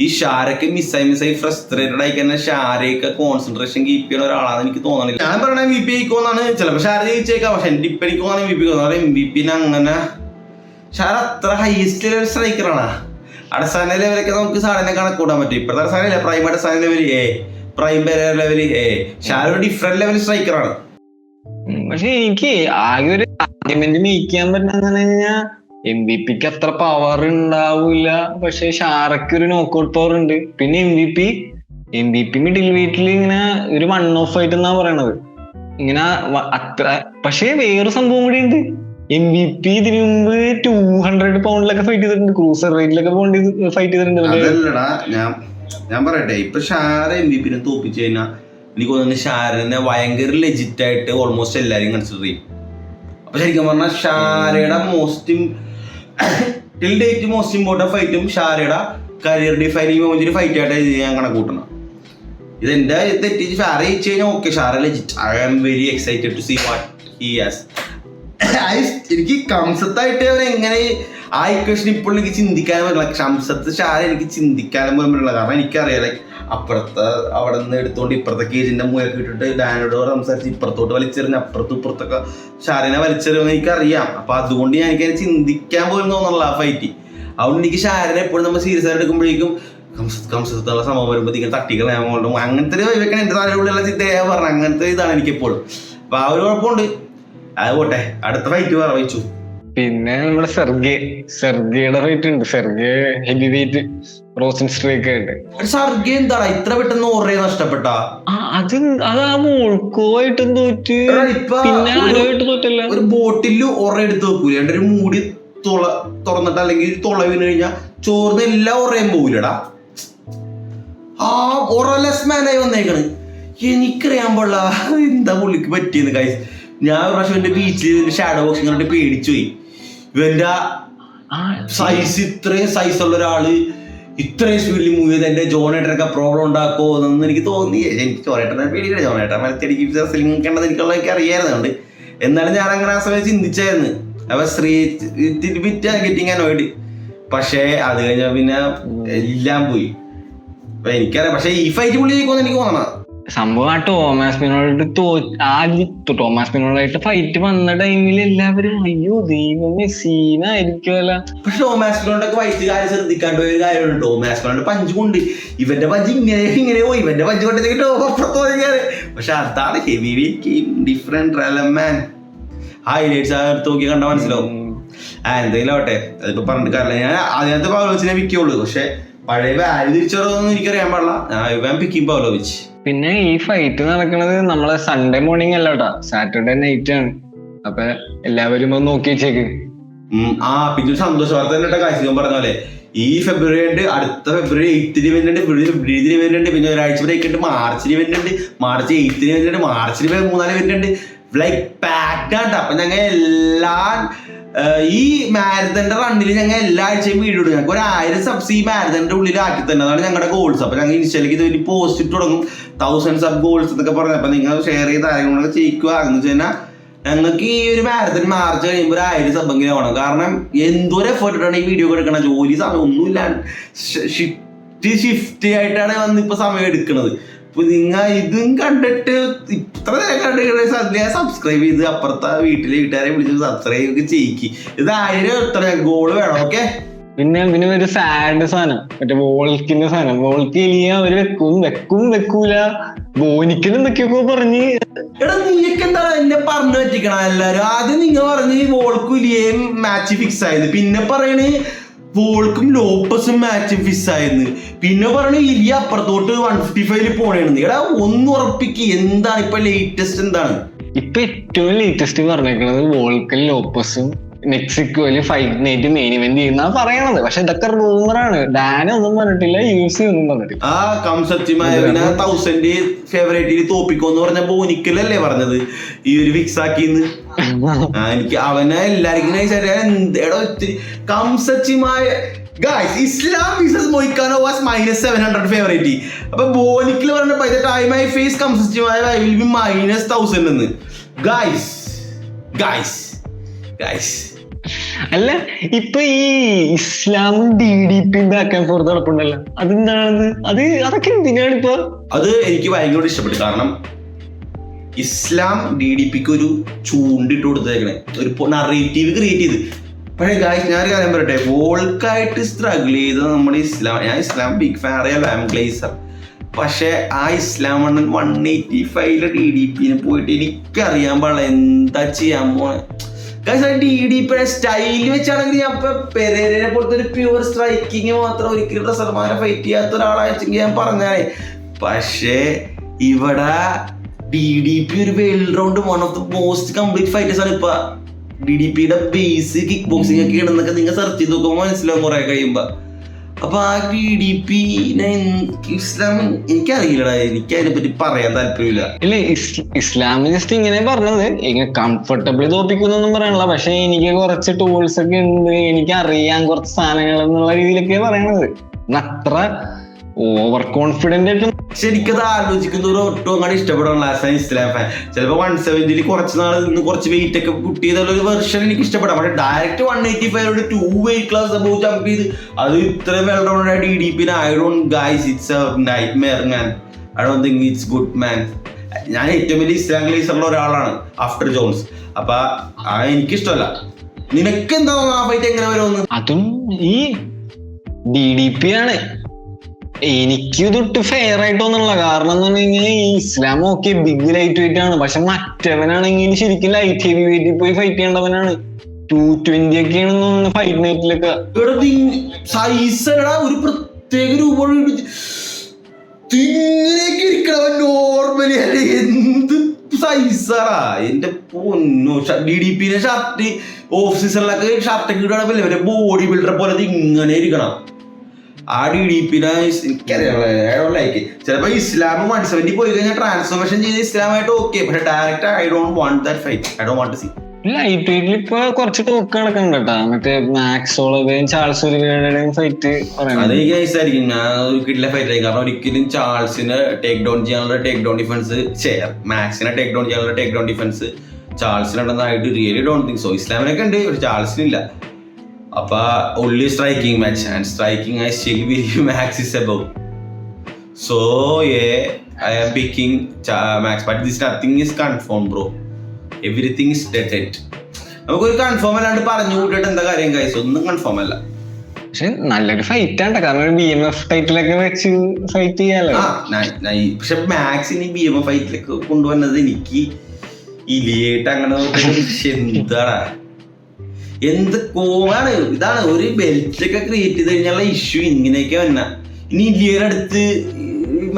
ഈ ഷാരക്ക് മിസ്സായി ഫ്രസ്ട്രേറ്റഡ് ആയി കഴിഞ്ഞാൽ ഷാരയൊക്കെ കോൺസെൻട്രേഷൻ കീപ്പ് ചെയ്യുന്ന ഒരാളാണെന്ന് എനിക്ക് തോന്നുന്നില്ല. ഞാൻ പറയണ MVP ആയിക്കോന്നാണ്. ചിലപ്പോൾ ഷാര ജയിച്ചേക്കാം, പക്ഷെ എന്റെ ഇപ്പൊ എനിക്ക് തോന്നുന്നത് MVP തോന്നുന്നത് MVP അങ്ങനെ ഷാര അത്ര ഹൈസ്റ്റ് ലെവൽ സ്ട്രൈക്കറാണ്. അടിസ്ഥാന ലെവലൊക്കെ നമുക്ക് സാധനം കണക്കൂടാൻ പറ്റും. ഇപ്പോഴത്തെ അടിസ്ഥാന പ്രൈം അടിസ്ഥാന ലെവൽ പ്രൈം ലെവൽ ഷാര ഒരു ഡിഫറെന്റ് ലെവൽ സ്ട്രൈക്കറാണ്. പക്ഷെ എനിക്ക് ആകെ ഒരു ആർഗ്യുമെന്റ് മേക്ക് ചെയ്യാൻ പറ്റുന്ന കഴിഞ്ഞാൽ MVP അത്ര പവർ ഉണ്ടാവില്ല, പക്ഷെ ഷാരക്ക് ഒരു നോക്കൗട്ട് പവർ ഉണ്ട്. പിന്നെ MVP മിഡിൽ വെയിറ്റിൽ ഇങ്ങനെ ഒരു 1-off ഫൈറ്റ് എന്നാ പറയണത്. ഇങ്ങനെ അത്ര. പക്ഷെ വേറൊരു സംഭവം കൂടി ഉണ്ട്. MVP ഇതിനു മുമ്പ് 200 പൗണ്ടിലൊക്കെ ഫൈറ്റ് ചെയ്തിട്ടുണ്ട്, ക്രൂസർ റേറ്റിലൊക്കെ ഫൈറ്റ് ചെയ്തിട്ടുണ്ട്. അതല്ലടാ ഞാൻ പറയട്ടെ, ഇപ്പൊ ഷാര MVP തോപ്പിച്ചു കഴിഞ്ഞാൽ എനിക്ക് തോന്നുന്നു ഷാരനെ ഭയങ്കര ലെജിറ്റ് ആയിട്ട് ഓൾമോസ്റ്റ് എല്ലാരും കൺസിഡർ ചെയ്യും. അപ്പൊ ശരിക്കും പറഞ്ഞാൽ ഷാരയുടെ ടിൽ ഡേറ്റ് മോസ്റ്റ് ഇമ്പോർട്ടന്റ് ഫൈറ്റും ഷാരയുടെ കരിയർ ഡിഫൈനിങ് ഒരു ഫൈറ്റ് ആയിട്ട് ഞാൻ കണക്കൂട്ടണം. ഇതെന്റെ തെറ്റിച്ച് ഷാര ജയിച്ചു കഴിഞ്ഞാൽ okay, Shara legit. I am very excited to see what he has. എനിക്ക് കംസത്തായിട്ട് എങ്ങനെ ആ ഇക്വേഷൻ ഇപ്പോൾ എനിക്ക് ചിന്തിക്കാനും പറ്റില്ല. കംസത്ത് ഷാര എനിക്ക് ചിന്തിക്കാനും പോലും പറ്റില്ല. കാരണം എനിക്കറിയാം ലൈക്ക് അപ്പുറത്തെ അവിടെ നിന്ന് എടുത്തോണ്ട് ഇപ്പുറത്തെ കേജിന്റെ മൂലൊക്കെ ഇട്ടിട്ട് ഡാനോട് സംസാരിച്ച് ഇപ്പുറത്തോട്ട് വലിച്ചെറിഞ്ഞ് അപ്പുറത്തും ഇപ്പുറത്തൊക്കെ ഷാരിനെ വലിച്ചെറിയുമെന്ന് എനിക്കറിയാം. അപ്പൊ അതുകൊണ്ട് എനിക്കതിനെ ചിന്തിക്കാൻ പോലും തോന്നുന്നില്ല ആ ഫൈറ്റ്. അതുകൊണ്ട് എനിക്ക് ഷാരിനെ എപ്പോഴും നമ്മൾ സീരിയസ് ആയിട്ട് എടുക്കുമ്പോഴേക്കും കംസത്തുള്ള സംഭവം വരുമ്പോഴത്തേക്കും തട്ടിക്കളയാൻ അങ്ങനത്തെ ഒരു വൈവൊക്കെ എന്റെ തലയുള്ളിലുള്ള ചിന്തയാ പറഞ്ഞത്. അങ്ങനത്തെ ഇതാണ് എനിക്ക് എപ്പോഴും. അപ്പൊ ആ ഒരു കുഴപ്പമുണ്ട്. അത് പോട്ടെ, അടുത്ത ഫൈറ്റ് വായിച്ചു. പിന്നെ നമ്മുടെ സെർഗയുടെ ഫൈറ്റ് ഉണ്ട്. Sergei heavy weight Rosan strike ഉണ്ട്. സർഗെ എന്താടാ ഇത്ര പെട്ടെന്ന് ഓർഡർ നഷ്ടപ്പെട്ട? അത് ആ മോൾക്കോ ആയിട്ടും തോറ്റ്, പിന്നെ ആരുമായിട്ട് തോറ്റല്ല. ഒരു ബോട്ടിൽ ഓർഡർ എടുത്ത് വെക്കൂല, ഒരു മൂടി തുറന്നിട്ട് അല്ലെങ്കിൽ തുള വീണ് കഴിഞ്ഞാൽ ചോർന്ന് എല്ലാ ഓറയും പോവില്ലടാ. ആ ഓറലെസ് മാനായി വന്നേക്കണ്. എനിക്കറിയാൻ പാടില്ല എന്താ പുള്ളിക്ക് പറ്റിയെന്ന്. കൈ ഞാൻ ഒരു പ്രാവശ്യം എന്റെ ബീച്ചിൽ ഷാഡോ ബോക്സിംഗ് കണ്ടിട്ട് പേടിച്ചു പോയി. ഇവന്റെ സൈസ് ഇത്രയും സൈസുള്ള ഒരാള് ഇത്രയും സ്പീഡിൽ മൂവ് ചെയ്ത് എന്റെ ജോണേട്ടനൊക്കെ പ്രോബ്ലം ഉണ്ടാക്കോ എന്നൊന്നും എനിക്ക് തോന്നി. എനിക്ക് ജോണേട്ടനെ പേടിയില്ല. ജോണേട്ടൻ മലത്തടിക്ക് റെസ്ലിംഗ് ഉണ്ടെന്ന് എനിക്ക് അറിയാറുണ്ട്. എന്നാലും ഞാൻ അങ്ങനെ ആ സമയത്ത് ചിന്തിച്ചായിരുന്നു. അപ്പൊ ഗെറ്റിംഗ് അനോയിഡ്. പക്ഷേ അത് കഴിഞ്ഞാൽ പിന്നെ എല്ലാം പോയി. അപ്പൊ എനിക്കറിയാം. പക്ഷെ ഈ ഫൈറ്റ് പുള്ളി ജയിക്കുമെന്ന് എനിക്ക് തോന്നണം. സംഭവം ആ ടോമാസ് പിനോളായിട്ട് ഫൈറ്റ് വന്ന ടൈമിൽ എല്ലാവരും അയ്യോ ദൈവമേ സീനായിരിക്കുമല്ല. പക്ഷെ ടോമാസ് പിനോളൊക്കെ ഫൈറ്റ് കാര്യം ശ്രദ്ധിക്കാണ്ട് ഒരു കാര്യമുണ്ട്. ടോമാസ് പിനോളന്റെ പഞ്ച് കൊണ്ട് ഇവന്റെ പഞ്ച് ഇങ്ങനെ പോയി, ഇവന്റെ പഞ്ച് കൊണ്ട് അപ്പുറത്തോന്നിക്കാറ്. പക്ഷെ അതാണ് ഹെവി വെയിറ്റ് ഡിഫറെന്റ് റെലമാൻ. ഹൈലൈറ്റ്സ് എടുത്ത് നോക്കി കണ്ടാൽ മനസ്സിലാവും. എന്തെങ്കിലും ആവട്ടെ, അതിപ്പോ പറഞ്ഞിട്ട് കാര്യമില്ല. ഞാൻ അതിനകത്ത് പവലോവിച്ചിനെ വിൽക്കുള്ളൂ. പക്ഷെ പഴയ വാല്യൂ തിരിച്ചറിയൊന്നും എനിക്കറിയാൻ പാടില്ല. ഞാൻ പിക്കും പവലോവിച്ച്. പിന്നെ ഈ ഫൈറ്റ് നടക്കുന്നത് നമ്മളെ സൺഡേ മോർണിംഗ് അല്ല കേട്ടാ, സാറ്റർഡേ നൈറ്റ് ആണ്. അപ്പൊ എല്ലാവരും ഒന്ന് നോക്കി വെച്ചേക്ക്. പിന്നെ സന്തോഷ വാർത്ത കാര്യം പറഞ്ഞ പോലെ ഈ ഫെബ്രുവരി ഉണ്ട്, അടുത്ത ഫെബ്രുവരി 8 ഇവന്റ് ഉണ്ട്, ഫെബ്രുവരി ഇവന്റ് ഉണ്ട്, പിന്നെ ഒരാഴ്ച ബ്രേക്ക് ഉണ്ട്, മാർച്ചിൽ ഇവന്റ് ഉണ്ട്, മാർച്ച് 8 ഇവന്റ് ഉണ്ട്, മാർച്ചിൽ 3-4 ഇവന്റ് ഉണ്ട്. ലൈക്ക് പാക്ഡ് ആണ്. അപ്പൊ ഞങ്ങൾ എല്ലാ ഈ മാരത്തന്റെ റണ്ണിൽ ഞങ്ങൾ എല്ലാ ആഴ്ചയും വീഡിയോ ഇടും. ഞങ്ങൾക്ക് 1000 സബ്സ് ഈ മാരത്തന്റെ ഉള്ളിൽ ആക്കി തന്നെ, അതാണ് ഞങ്ങളുടെ ഗോൾസ്. അപ്പൊ ഞങ്ങൾ ഇൻസ്റ്റയിലേക്ക് ഇത് വലിയ പോസ്റ്റ് ഇട്ട് തുടങ്ങും, 1000 സബ് ഗോൾസ് എന്നൊക്കെ പറഞ്ഞു. അപ്പൊ നിങ്ങൾ ഷെയർ ചെയ്ത് കാര്യങ്ങളൊക്കെ ചെയ്യിക്കുക. എന്ന് വെച്ച് കഴിഞ്ഞാൽ ഞങ്ങൾക്ക് ഈ ഒരു മാരത്തൺ മാർച്ച് കഴിയുമ്പോൾ 1000 സബ്ബെങ്കിലും ആവണം. കാരണം എന്തോരം എഫേർട്ട് ഇട്ടാണ് ഈ വീഡിയോ എടുക്കണം. ജോലി സമയം ഒന്നുമില്ല, ഷിഫ്റ്റ് ആയിട്ടാണ് വന്ന് ഇപ്പൊ സമയം എടുക്കുന്നത്. ഇപ്പൊ നിങ്ങൾ ഇതും കണ്ടിട്ട് ഇത്ര നേരം കണ്ടിട്ട് സബ്സ്ക്രൈബ് ചെയ്ത് അപ്പുറത്തെ വീട്ടുകാരെ വിളിച്ച് സബ്സ്ക്രൈബ് ഒക്കെ ചെയ്യിക്ക്. ഇത് 1000 എത്ര ഗോള് വേണം. ഓക്കെ, പിന്നെ ഒരു സാഡ് സാധനം, മറ്റേ വോൾക്കിന്റെ സാധനം. വോൾക്കി എലിയ അവര് വെക്കൂല, ബോനിക്കൽ എന്തൊക്കെയൊക്കെ പറഞ്ഞ്. എടാ നീയൊക്കെ എന്താ എന്നെ പറഞ്ഞു പറ്റിക്കണം എല്ലാരും. ആദ്യം നിങ്ങൾ പറഞ്ഞ് വോൾക്കും ഇലിയയും മാച്ച് ഫിക്സ് ആയത്, പിന്നെ പറയണേ വോൾക്കും ലോപ്പസും മാച്ച് ഫിക്സ് ആയിരുന്നു, പിന്നെ പറയണേ ഇലിയ അപ്പുറത്തോട്ട് 155 പോണേന്ന്. എടാ ഒന്ന് ഉറപ്പിക്ക്, എന്താണ് ഇപ്പൊ ലേറ്റസ്റ്റ്? എന്താണ് ഇപ്പൊ ഏറ്റവും ലേറ്റസ്റ്റ് പറഞ്ഞേക്കുന്നത് വോൾക്കൽ ലോപ്പസും മെക്സിക്കോയില് ഫൈറ്റ് നൈറ്റ് മെയിൻ ഇവന്റ് ചെയ്യുന്ന പറയണത്. പക്ഷെ ഇതൊക്കെ റൂമറാണ്. ഡാന ഒന്നും പറഞ്ഞിട്ടില്ല, UFC ഒന്നും പറഞ്ഞിട്ടില്ല. ആ കംസച്ചിമായവിനെ 1000 ഫേവറേറ്റിൽ തോപ്പിക്കോന്ന് പറഞ്ഞ ബോനിക്കലല്ലേ പറഞ്ഞത് ഈ ഒരു ഫിക്സ് ആക്കിന്ന്. എനിക്ക് അവനെ എല്ലാവർക്കും Khamzat Chimaev Islam versus Moicano was -700 favourite. അപ്പൊ ബോനിക്കൽ പറഞ്ഞ by the time I face Khamzat Chimaev I will be -1000 എന്ന്. ഗൈസ് അല്ല, ഇപ്പൊ ഈ ഇസ്ലാമും DDP ബാക്ക് ആൻഡ് ഫോർത്ത് നടപ്പുണ്ടല്ലോ, അതെന്താണത്? അതൊക്കെ എന്തിനാണ് ഇപ്പൊ? അത് എനിക്ക് ഭയങ്കര ഇഷ്ടപ്പെട്ടു. കാരണം ഇസ്ലാം DDPക്ക് ഒരു ചൂണ്ടിട്ട് കൊടുത്തേക്കണേ, ഒരു നറേറ്റീവ് ക്രിയേറ്റ് ചെയ്ത്. പക്ഷേ ഗായ്സ് ഞാനൊരു കാര്യം പറയട്ടെ, വോൾക്കായിട്ട് സ്ട്രഗിൾ ചെയ്ത് നമ്മുടെ ഞാൻ ഇസ്ലാം ബിഗ് ഫാൻ, അറിയാം ഗ്ലേസർ. പക്ഷെ ആ ഇസ്ലാം 185 DDPനെ പോയിട്ട് എനിക്കറിയാൻ പാടില്ല എന്താ ചെയ്യാൻ പോണെ. DDPയുടെ സ്റ്റൈൽ വെച്ചാണെങ്കിൽ ഞാൻ ഇപ്പൊ പെരേരനെ പോലത്തെ ഒരു പ്യൂർ സ്ട്രൈക്കിങ് മാത്രം ഒരിക്കലും റസൽമാനെ ഫൈറ്റ് ചെയ്യാത്ത ഒരാളായെങ്കിൽ ഞാൻ പറഞ്ഞാലേ. പക്ഷേ ഇവിടെ DDP ഒരു world round one of the most complete fighters ആണ്. ഇപ്പൊ DDPയുടെ ബേസ് കിക്ക് ബോക്സിംഗ് ഒക്കെ ഇടുന്നൊക്കെ നിങ്ങൾ സെർച്ച് ചെയ്ത് നോക്കുമ്പോൾ മനസ്സിലാവും കുറെ കഴിയുമ്പോ. അപ്പൊ ആ DDP ഇസ്ലാം എനിക്കറിയില്ലടാ, എനിക്ക് അതിനെ പറ്റി പറയാൻ താല്പര്യമില്ല. ഇല്ല, ഇസ്ലാം ജസ്റ്റ് ഇങ്ങനെ പറഞ്ഞത് ഇങ്ങനെ കംഫർട്ടബിളി തോപ്പിക്കുന്നൊന്നും പറയാനുള്ള. പക്ഷെ എനിക്ക് കുറച്ച് ടൂൾസ് ഒക്കെ ഉണ്ട്, എനിക്ക് അറിയാൻ കുറച്ച് സാധനങ്ങൾ എന്നുള്ള രീതിയിലൊക്കെ പറയണത്. അത്ര ഓവർ കോൺഫിഡന്റ് ആയിട്ട് ശരിക്കത് ആലോചിക്കുന്നവർ ഒട്ടും അങ്ങനെ ഇഷ്ടപ്പെടാനുള്ള ഇസ്ലാം ഫാൻ. ചിലപ്പോ 170 കുറച്ച് നാൾ നിന്ന് കുറച്ച് വെയിറ്റ് ഒക്കെ കുട്ടി ചെയ്തുള്ള ഒരു വെർഷൻ എനിക്ക് ഇഷ്ടപ്പെടാം. പക്ഷെ direct 185 2 weight class above jump ചെയ്ത് അത് ഇത്ര വെൽ റൗണ്ടഡ് DDPനെ I don't guys, it's a nightmare man. I don't think it's good man. ഞാൻ ഏറ്റവും വലിയ ഇസ്ലാം ഗ്ലേസറുള്ള ഒരാളാണ് ആഫ്റ്റർ ജോൺസ്. അപ്പൊ എനിക്കിഷ്ടമല്ല. നിനക്ക് എന്താ ആ ഫൈറ്റ് എങ്ങനെ വരുമെന്ന്? അതും ഈ DDP ആണ് എനിക്ക് തൊട്ട് ഫെയർ ആയിട്ടൊന്നുള്ള. കാരണം എന്ന് പറഞ്ഞു കഴിഞ്ഞാൽ ഈ ഇസ്ലാം ഒക്കെ ബിഗ് ലൈറ്റ് വെയിറ്റ് ആണ്, പക്ഷെ മറ്റവനാണെങ്കിൽ ശരിക്കും ലൈറ്റ് ഹെവി വെയിറ്റിൽ പോയി ഫൈറ്റ് ചെയ്യേണ്ടവനാണ്. 220 ഒക്കെയാണെന്ന് തോന്നുന്നു ഫൈറ്റ് നൈറ്റിലൊക്കെ. ഒരു പ്രത്യേക രൂപം നോർമലി അല്ലെ, എന്ത് സൈസാടാ എന്റെ പൊന്നോ. DDPന്റെ ഷർട്ട് ഓഫ് സീസണിലൊക്കെ ഷർട്ടൊക്കെ ഇടുകയാണെങ്കിൽ ബോഡി ബിൽഡറെ പോലെ ഇങ്ങനെ ഇരിക്കണം. ആ DDPനെ എനിക്കറിയാം. ചിലപ്പോ ഇസ്ലാം 170 പോയി കഴിഞ്ഞാൽ ട്രാൻസ്ഫോർമേഷൻ ചെയ്ത് ഇസ്ലാമായിട്ട് ഓക്കെ. പക്ഷെ direct I don't want that fight. I don't want to see. Light വെയിറ്റിൽ ഇപ്പൊ കുറച്ച് ടോക്ക് നടക്കുന്നുണ്ട് കേട്ടാ. മറ്റേ മാക്സ് ഓളോവേയും ചാൾസ് ഒലിവേയുടെയും ഫൈറ്റ് അത് എനിക്ക് നൈസായിരിക്കും. ഞാൻ ഒരു കിട്ടില്ല ഫൈറ്റ് ആയി. കാരണം ഒരിക്കലും ചാൾസിന് ടേക്ക് ഡൗൺ ചെയ്യാനുള്ള ടേക്ക് ഡൗൺ ഡിഫൻസ് മാക്സിനെ ടേക്ക് ഡൗൺ ചെയ്യാനുള്ള ടേക്ക് ഡൗൺ ഡിഫൻസ് ചാൾസിനുണ്ടെന്നായിട്ട് റിയലി ഡോണ്ട് തിങ്ക് സോ. ഇസ്ലാമിനൊക്കെ ഉണ്ട്, പക്ഷെ ചാൾസിനില്ല. അപ്പൊ only striking match and striking I still believe Max is above. So yeah, I am picking Max, but this nothing is confirmed bro. Everything is dead. നമുക്കൊരു കൺഫേം അല്ലാണ്ട് പറഞ്ഞു കൂട്ടിട്ട് എന്താ കാര്യം ഗൈസ്? ഒന്നും കൺഫേം അല്ല. പക്ഷെ നല്ലൊരു ഫൈറ്റ് ആണ്. കാരണം BMF ടൈറ്റിലൊക്കെ വെച്ച് ഫൈറ്റ് ചെയ്യാലോ. പക്ഷെ മാക്സിന് BMF ഫൈറ്റിലേക്ക് കൊണ്ടുവന്നത് എനിക്ക് ഇലിയായിട്ട് അങ്ങനെ എന്താടാ എന്ത് കോമാണ്. ഇതാണ് ഒരു ബെൽറ്റ് ഒക്കെ ക്രിയേറ്റ് ചെയ്ത് കഴിഞ്ഞാൽ ഇഷ്യൂ ഇങ്ങനെയൊക്കെ വന്ന. ഇനി ഇലിയുടെ അടുത്ത്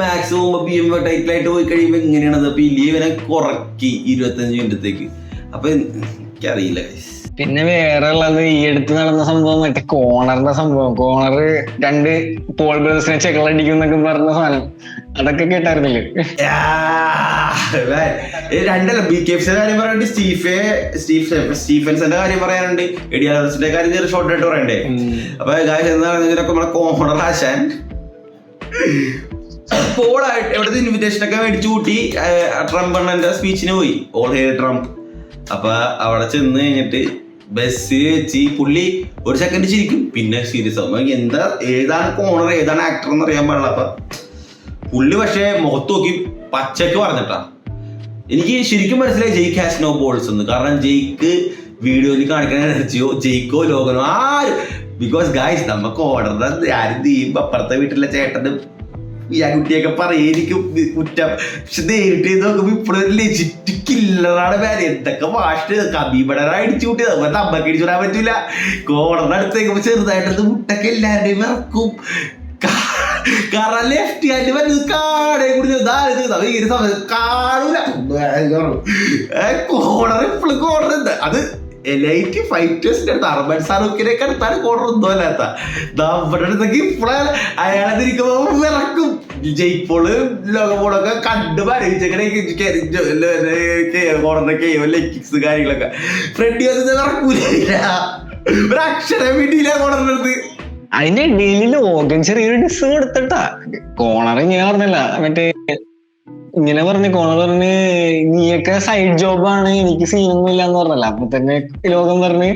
മാക്സ് പോകുമ്പോ BMF ടൈറ്റിലായിട്ട് പോയി കഴിയുമ്പോ എങ്ങനെയാണത്? അപ്പൊ ഇലിയ ഇവനെ കുറക്കി 25 മിനിറ്റത്തേക്ക്. അപ്പൊ എനിക്കറിയില്ല. പിന്നെ വേറെ ഉള്ളത് ഈ അടുത്ത് നടന്ന സംഭവം മറ്റേ കോണറിന്റെ സംഭവം. കോണർ 2 പോൾ ബ്രദേഴ്സിനെ ചെകളടിക്കും എന്നൊക്കെ പറഞ്ഞ സാധനം, അതൊക്കെ കേട്ടായിരുന്നില്ലേ? രണ്ടല്ല BKFC കാര്യം പറയാനുണ്ട്, സ്റ്റീഫൻസിന്റെ കാര്യം പറയാനുണ്ട്, എഡിയാസിന്റെ കാര്യം ചെറിയ ഷോർട്ട് ആയിട്ട് പറയണ്ടേ. അപ്പൊ എന്താണ് ഇതിനൊക്കെ നമ്മുടെ കോണർ ആശാൻ പോളായിട്ട് എവിടുത്തെ ഇൻവിറ്റേഷൻ ഒക്കെ മേടിച്ചു കൂട്ടി ട്രംപ് അണ്ണന്റെ സ്പീച്ചിന് പോയി, ഓൾ ഹെയർ ട്രംപ്. അപ്പൊ അവിടെ ചെന്ന് കഴിഞ്ഞിട്ട് ബസ് വെച്ച് പുള്ളി ഒരു സെക്കൻഡ് ചിരിക്കും, പിന്നെ സീരിയസ് ആവും. എന്താ ഏതാണ് കോണർ ഏതാണ് ആക്ടർ എന്ന് അറിയാൻ പാടില്ല. അപ്പൊ പുള്ളി പക്ഷെ മുഖത്ത് നോക്കി പച്ചക്ക് പറഞ്ഞിട്ടാ. എനിക്ക് ശരിക്കും മനസ്സിലായി ജെയ്ക്ക് ഹാസ് നോ ബോൾസ് എന്ന്. കാരണം ജെയ്ക്ക് വീഡിയോയിൽ കാണിക്കുന്ന എനർജിയോ ജെയ്ക്കോ ലോകനോ ആര്, ബിക്കോസ് ഗായ്സ് നമുക്ക് ഓർഡർ ആരും തീയും അപ്പുറത്തെ വീട്ടിലെ ചേട്ടനും ഈ കുട്ടിയൊക്കെ പറയിരിക്കും കുറ്റം. പക്ഷെ നേരിട്ട് നോക്കുമ്പോ ഇപ്പോഴും ലെജിറ്റ് കില്ലറാണ് പേര്. എന്തൊക്കെ വാഷ് കബീബടനെ അടിച്ചു കൂട്ടിയത്, അതുപോലെ നമ്മക്ക് അടിച്ചുവിടാൻ പറ്റൂല. കോർണറിന്റെ അടുത്തേക്ക് ചെറുതായിട്ട് മുട്ടൊക്കെ എല്ലാവരുടെയും ഇറക്കും. കാരണം ലെഫ്റ്റ് ഹാൻഡ് വരുന്നത് കാടേ കൂടി കാണൂല. കോർണർ എപ്പോഴും കോർണർ എന്താ അത് എലൈറ്റ് ഫൈറ്റേഴ്സിന്റെ അടുത്ത് അർബൻ സാറൂഖിനൊക്കെ അടുത്താണ് കോർണർ ഒന്നും അല്ലാത്ത. നമ്മുടെ അടുത്തേക്ക് ഇപ്പോഴാണ് അയാളെ തിരിക്കുമ്പോ വിറക്കും. ജയ്പോള് ലോകപോളൊക്കെ കണ്ടു വരയിച്ചേക്കണേ കോർണറിന്റെ കെയോ ലെക്കിക്സ് കാര്യങ്ങളൊക്കെ ഫ്രണ്ട് വിറക്കൂല, ഒരക്ഷരം വേണ്ടിയില്ല കോർണറിന്റെ അടുത്ത്. അതിന്റെ ഇടയിൽ ലോകൻ ചെറിയൊരു ഡിസ് കൊടുത്തിട്ടാ. കോണർ ഇങ്ങനെ പറഞ്ഞല്ല, മറ്റേ ഇങ്ങനെ പറഞ്ഞ് കോണർ പറഞ്ഞ് നീയൊക്കെ സൈഡ് ജോബാണ്, എനിക്ക് സീനൊന്നും ഇല്ലാന്ന് പറഞ്ഞല്ല. അപ്പൊ തന്നെ ലോകം പറഞ്ഞ്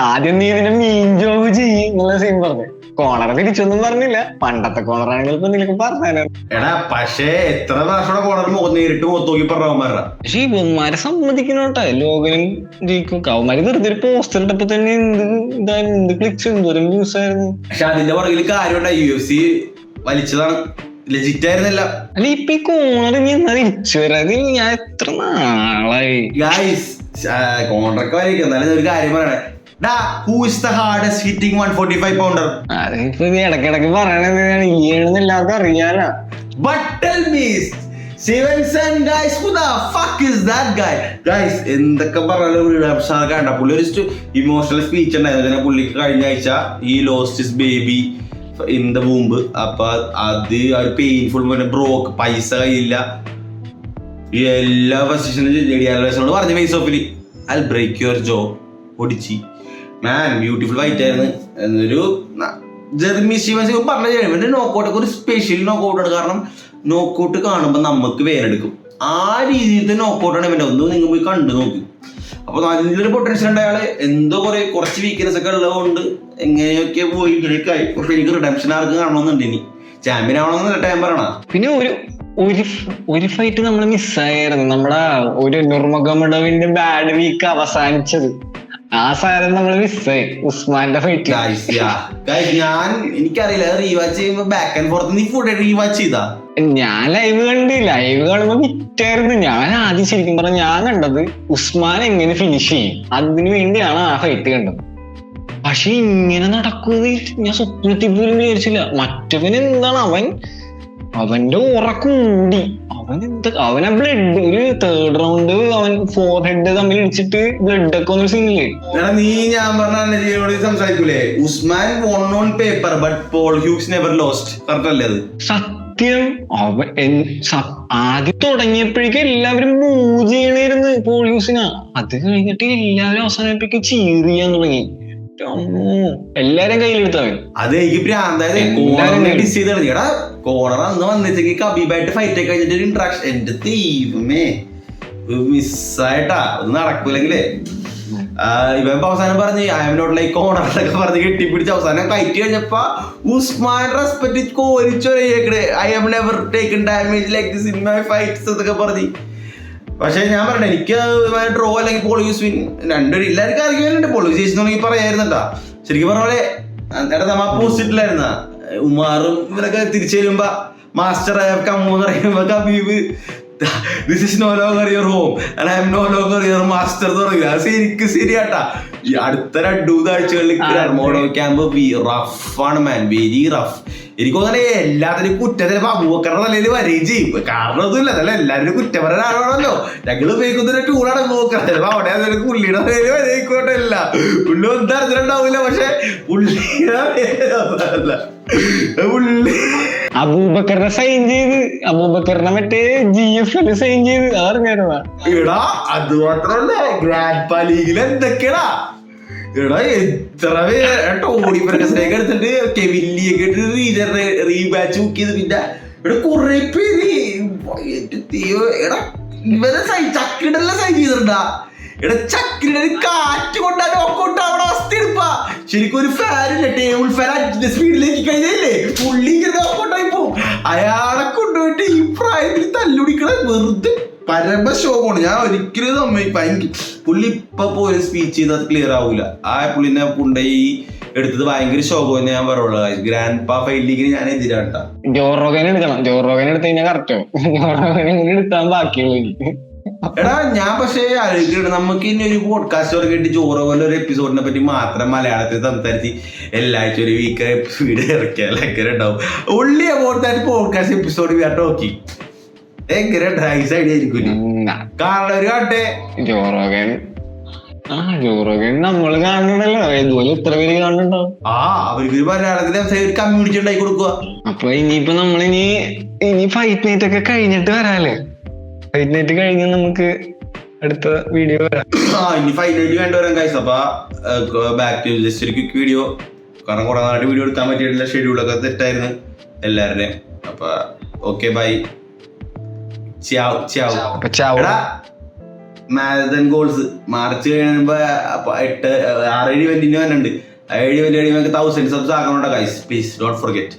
ആദ്യം നീ ഇതിന്റെ മെയിൻ ജോബ് ചെയ്യും എന്നുള്ള സീൻ പറഞ്ഞു. കോണർ തിരിച്ചൊന്നും പറഞ്ഞില്ല. പണ്ടത്തെ കോണറാണെങ്കിൽ ഇപ്പൊ നിനക്ക് പറഞ്ഞാലും. പക്ഷേ എത്ര പ്രാവശ്യം കോണർ നേരിട്ട് നോക്കി പറഞ്ഞവന്മാരാ. പക്ഷെ ഇവന്മാരെ സമ്മതിക്കണോട്ടെ, ലോകനും ജയിക്കും. അവന്മാര് വെറുതെ ഒരു പോസ്റ്റർ ഇട്ടപ്പോ തന്നെ എന്ത് ക്ലിക്സ് എന്തോരം വ്യൂസ് ആയിരുന്നു. പക്ഷെ അതിന്റെ പുറകിൽ കാര്യമുണ്ടായി, UFC വലിച്ചതാണ്, ലെജിറ്റ് ആയിരുന്നില്ല. അല്ല ഇപ്പൊ ഈ കോണർ ഇനി എന്നാ തിരിച്ചു വരാത്? ഞാൻ എത്ര നാളായി ഗായ്സ് കോണറൊക്കെ വരയ്ക്കും. എന്നാലും ഒരു കാര്യം പറയണേ, who is the hardest hitting 145 pounder? അതിപ്പോ ഇടക്കിടക്ക് പറയണത് ഈണെന്ന് എല്ലാവർക്കും അറിയാലോ. But tell me, Stevenson, guys, who the fuck is that guy? Guys, എന്തൊക്കെ പറഞ്ഞാലും കണ്ട പുള്ളി ഒരു ഇമോഷണൽ സ്പീച്ച് ഉണ്ടായിരുന്നു. പുള്ളിക്ക് കഴിഞ്ഞ ആഴ്ച ഈ lost his baby in the womb. അപ്പൊ അത് ഒരു പെയിൻഫുൾ ബ്രോക്ക്, പൈസ കയ്യില്ല, എല്ലാ പൊസിഷനിലും പറഞ്ഞു ഫേസ് ഓഫില് ഐ ബ്രേക്ക് യുവർ ജോ ഒടിച്ച്. മാൻ ബ്യൂട്ടിഫുൾ ഫൈറ്റ് ആയിരുന്നു. എന്നൊരു ജെർമി സ്റ്റീവൻസ് പറഞ്ഞ ജെർമിന്റെ നോക്കൗട്ടൊക്കെ ഒരു സ്പെഷ്യൽ നോക്കൗട്ടാണ്. കാരണം നോക്കൗട്ട് കാണുമ്പോൾ നമുക്ക് വേനെടുക്കും. ആ രീതിയിലത്തെ നോക്കൗട്ടാണ് ഇവന്റെ. ഒന്ന് നിങ്ങൾ പോയി കണ്ടു നോക്കി. അപ്പൊ നല്ലൊരു പൊട്ടൻഷ്യൽ ഉണ്ട് അയാള്. എന്തോ കുറച്ച് വീക്ക്നെസ് ഒക്കെ ഉള്ളതുകൊണ്ട് എങ്ങനെയൊക്കെ പോയി ഇങ്ങനെയൊക്കെയായി. പക്ഷെ എനിക്ക് റിഡംഷൻ ആർക്ക് കാണണമെന്നുണ്ട്. ഇനി ചാമ്പ്യൻ ആവണമെന്നല്ല ടൈം പറയണ. പിന്നെ ഒരു ഫൈറ്റ് നമ്മൾ മിസ്സായിരുന്നു. നമ്മുടെ ഒരു നുർമഗമഡോവിന്റെ ബാഡ് വീക്ക് അവസാനിച്ചത്, ആ സാധനം നമ്മൾ മിസ്സായി. ഉസ്മാന്റെ ഫൈറ്റ് ഞാൻ എനിക്കറിയില്ല റീവാച്ച് ചെയ്യുമ്പോ ബാക്ക് ആൻഡ് ഫോർത്ത്. നീ ഫുഡ് റീവാച്ച് ചെയ്താ? ഞാൻ ലൈവ് കണ്ടില്ല. ലൈവ് കാണുമ്പോ വിറ്റായിരുന്നു. ഞാൻ ആദ്യം ശരിക്കും പറഞ്ഞ ഞാൻ കണ്ടത് ഉസ്മാൻ എങ്ങനെ ഫിനിഷ് ചെയ്യും അതിനു വേണ്ടിയാണ് ആ ഫൈറ്റ് കണ്ടത്. പക്ഷെ ഇങ്ങനെ നടക്കുന്നത് ഞാൻ സ്വപ്നത്തിൽ പോലും വിചാരിച്ചില്ല. മറ്റവൻ എന്താണ് അവന്റെ ഉറക്കൂടി. അവനെ ബ്ലഡ് ഒരു 3rd റൗണ്ട് അവൻ 4 ഹെഡ് തമ്മിൽ ഇടിച്ചിട്ട് ബ്ലഡ് ഒക്കെ ഒന്നും സീനില്ലേ. നീ ഞാൻ പറഞ്ഞ സംസാരിക്കൂലേ, Usman won on paper but Paul Hughes never lost. Correct അല്ലേ അത്? സത്യം. ആദ്യം തുടങ്ങിയപ്പോഴേക്കും എല്ലാവരും മൂവ് ചെയ്യണായിരുന്നു പോൾ ഹ്യൂഗ്സിനാ. അത് കഴിഞ്ഞിട്ട് എല്ലാവരും അവസാനിപ്പിക്കും ചീർ ചെയ്യാൻ തുടങ്ങി. എല്ലാരും കയ്യിലെടുത്തവൻ. അത് എനിക്ക് ഭ്രാന്തായത് കോണർ അന്ന് വന്നിട്ടെങ്കിൽ കബീബായിട്ട് ഫൈറ്റ് ഒക്കെ കഴിഞ്ഞിട്ട് ഒരു ഇന്ററാക്ഷൻ. എന്റെ ദൈവമേ മിസ്സായിട്ടാ, അത് നടക്കൂലെങ്കിലേ. ഇവൻ അവസാനം പറഞ്ഞ് I'm not like Conor എന്നൊക്കെ പറഞ്ഞ് കെട്ടിപ്പിടിച്ച് അവസാനം ഫൈറ്റ് കഴിഞ്ഞപ്പോ ഉസ്മാൻ റെസ്പെക്ട് കോരിച്ചൊരേക്കണേ. I'm never taken damage like this in my fights എന്നൊക്കെ പറഞ്ഞ്. പക്ഷെ ഞാൻ പറഞ്ഞ എനിക്ക് ഡ്രോ അല്ലെങ്കിൽ പോളിയൂസ് വിൻ രണ്ടുപേരും എല്ലാവർക്കും അറിയുന്നുണ്ട്. പോളിയൂസ് ജയിച്ചെന്നുണ്ടെങ്കിൽ പറയായിരുന്നട്ടാ. ശരിക്കും പറഞ്ഞ പോലെ നമ്മ പോസ്റ്റിട്ടില്ലായിരുന്ന ഉമാറും ഇവരൊക്കെ തിരിച്ചു വരുമ്പോ മാസ്റ്റർ കമ്മൂന്ന് പറയുമ്പോ Khabib this is no longer your home and I am no longer your master എന്ന് പറയില്ല. അത് ശരിക്കും ശരിയാട്ടാ. ഈ അടുത്ത 2 ആഴ്ചകളിൽ മോഡോ ക്യാമ്പ് റഫാണ് മാൻ, വെരി റഫ്. എനിക്ക് തോന്നണേ എല്ലാത്തിനും കുറ്റം ചിലപ്പോ അബൂബക്കറിന്റെ തലയിൽ വരികയും ചെയ്യും. കാരണം ഒന്നുമില്ല, അതല്ല എല്ലാവരും കുറ്റം പറയാൻ ആളാണല്ലോ. ഞങ്ങൾ ഉപയോഗിക്കുന്ന ഒരു ടൂളാണ് അബൂബക്കർ. ചിലപ്പോ അവിടെ അതിന് പുള്ളിയുടെ തലയിൽ വരയിക്കോട്ടല്ല, പുള്ളി ഒന്നും അറിഞ്ഞിട്ടുണ്ടാവില്ല. പക്ഷെ പുള്ളി അബൂബക്കറിനെ സൈൻ ചെയ്ത്, അബൂബക്കറിനെ മറ്റേ GF സൈൻ ചെയ്ത് അറിഞ്ഞായിരുന്നാ. എടാ അത് മാത്രല്ല, ഗ്രാൻഡ് പാ ലീഗിൽ എന്തൊക്കെയാടാ എടാ, എത്ര പേര് ടോണി പ്രകസനൊക്കെ എടുത്തിട്ട് കെവില്ലിയൊക്കെ ഇട്ട് റീബാച്ച് ബുക്ക് ചെയ്ത്. പിന്നെ ഇവിടെ കുറെ പേര് എടാ ഇവരെ ചക്കിടല്ല സൈൻ ചെയ്തിട്ടുണ്ടാ. എടാ ചക്കിട കാറ്റ് കൊണ്ടാ നോക്കോട്ട് അവിടെ അവസ്ഥ എടുപ്പാ. ശരിക്കും ഒരു ഫാനില്ല, ടേബിൾ ഫാൻ 5 സ്പീഡിലേക്ക് കഴിഞ്ഞില്ലേ, പുള്ളി ഇങ്ങനെ നോക്കോട്ടായി പോവും. അയാളെ കൊണ്ടുപോയിട്ട് ഈ പ്രായത്തിൽ തല്ലുടിക്കണ വെറുതെ പരമ ശോകമാണ്. ഞാൻ ഒരിക്കലും സമ്മതിക്കും. പുള്ളി ഇപ്പൊ പോലും സ്പീച്ച് ചെയ്ത് അത് ക്ലിയർ ആവൂല. ആ പുള്ളിനെ കൊണ്ടുപോയി എടുത്തത് ഭയങ്കര ശോകം ഞാൻ പറയുള്ളൂ. ഗ്രാൻഡ് പാ ഫൈറ്റ് ലീഗിന് ഞാൻ എതിരാട്ടാ. ജോ റോഗൻ എടുക്കണം, ജോ റോഗൻ എടുത്ത് കഴിഞ്ഞാൽ കറക്റ്റോ. ജോ റോഗൻ എടുത്താൽ ബാക്കിയുള്ളൂ എനിക്ക്. എടാ ഞാൻ പക്ഷേ ആലോചിക്കട്ടെ, നമുക്ക് ഇനി ഒരു പോഡ്കാസ്റ്റ് തുടങ്ങിയിട്ട് ജോ റോഗന്റെ ഒരു എപ്പിസോഡിനെ പറ്റി മാത്രം മലയാളത്തിൽ സംസാരിച്ച് എല്ലാഴ്ച ഒരു വീക്ക് വീഡിയോ ഇറക്കിയാൽ എങ്ങനെ ഉണ്ടാവും. ഉള്ളി about that podcast episode V are talking. എങ്ങനെ ഡ്രൈസ് ഐഡിയ ആയിരിക്കും. കാരണം ഒരു കാട്ടെ ജോ റോഗൻ നമ്മള് കാണണല്ലോ, ഇതുപോലെ എത്ര പേര് കാണുന്നുണ്ടാവും. അവർക്ക് ഒരു മലയാളത്തിൽ ഒരു കമ്മ്യൂണിറ്റി ഉണ്ടാക്കി കൊടുക്കുക. അപ്പൊ ഇനിയിപ്പോ നമ്മളിനി ഫൈറ്റ് നൈറ്റ് ഒക്കെ കഴിഞ്ഞിട്ട് വരാല്ലേ. ഫൈറ്റ് നൈറ്റ് കഴിഞ്ഞ് നമുക്ക് അടുത്ത വീഡിയോ വരാം. ഇനി ഫൈറ്റ് നൈറ്റ് വേണ്ടവരാൻ കഴിച്ചു. അപ്പൊ ബാക്ക് ടു ജസ്റ്റ് ഒരു ക്വിക്ക് വീഡിയോ. കാരണം കുറെ നാളായിട്ട് വീഡിയോ എടുക്കാൻ പറ്റിയിട്ടില്ല, ഷെഡ്യൂളൊക്കെ തെറ്റായിരുന്നു എല്ലാവരുടെയും. അപ്പൊ okay bye, marathon goals March കഴിയുമ്പോ 6-7 ഇവന്റിന് വന്നിട്ടുണ്ട്. 7 ഇവന്റ് കഴിയുമ്പോൾ 1000 സബ്സ് ആക്കണോട്ടോ ഗൈസ്, പ്ലീസ് ഡോണ്ട് ഫോർഗെറ്റ്.